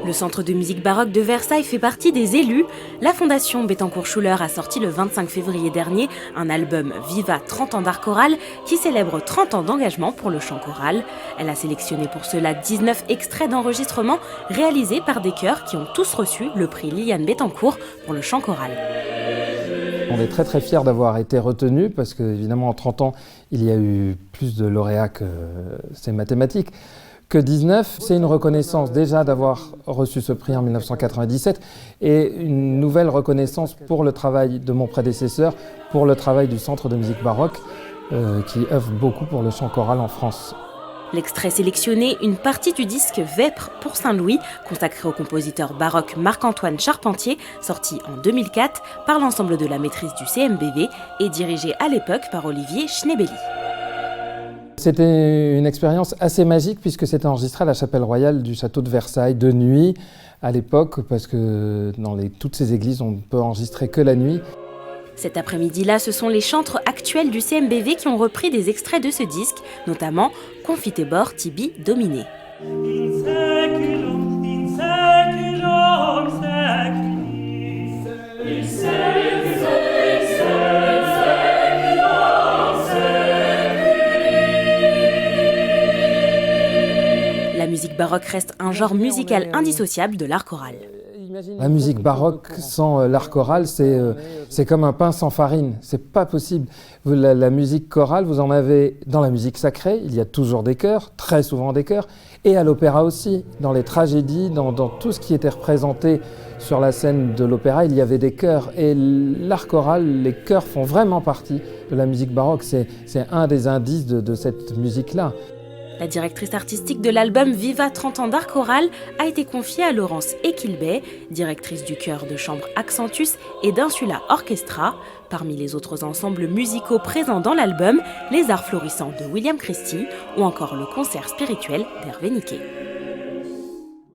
Le Centre de musique baroque de Versailles fait partie des élus. La Fondation Bettencourt-Schuller a sorti le 25 février dernier un album Viva 30 ans d'art choral qui célèbre 30 ans d'engagement pour le chant choral. Elle a sélectionné pour cela 19 extraits d'enregistrements réalisés par des chœurs qui ont tous reçu le prix Liliane Bettencourt pour le chant choral. On est très fiers d'avoir été retenus parce qu'évidemment en 30 ans il y a eu plus de lauréats que c'est mathématique. Que 19, c'est une reconnaissance déjà d'avoir reçu ce prix en 1997 et une nouvelle reconnaissance pour le travail de mon prédécesseur, pour le travail du Centre de musique baroque qui œuvre beaucoup pour le chant choral en France. L'extrait sélectionné, une partie du disque Vêpres pour Saint-Louis, consacré au compositeur baroque Marc-Antoine Charpentier, sorti en 2004 par l'ensemble de la maîtrise du CMBV et dirigé à l'époque par Olivier Schnebeli. C'était une expérience assez magique puisque c'était enregistré à la chapelle royale du château de Versailles de nuit à l'époque parce que dans toutes ces églises on ne peut enregistrer que la nuit. Cet après-midi-là, ce sont les chantres actuels du CMBV qui ont repris des extraits de ce disque, notamment Confitebor tibi Domine. La musique baroque reste un genre musical indissociable de l'art choral. La musique baroque sans l'art choral, c'est comme un pain sans farine, c'est pas possible. La musique chorale, vous en avez dans la musique sacrée, il y a toujours des chœurs, très souvent des chœurs, et à l'opéra aussi. Dans les tragédies, dans tout ce qui était représenté sur la scène de l'opéra, il y avait des chœurs. Et l'art choral, les chœurs font vraiment partie de la musique baroque, c'est un des indices de cette musique-là. La directrice artistique de l'album Viva 30 ans d'art choral a été confiée à Laurence Equilbet, directrice du chœur de chambre Accentus et d'Insula Orchestra. Parmi les autres ensembles musicaux présents dans l'album, les Arts florissants de William Christie ou encore le concert spirituel d'Hervé Niquet.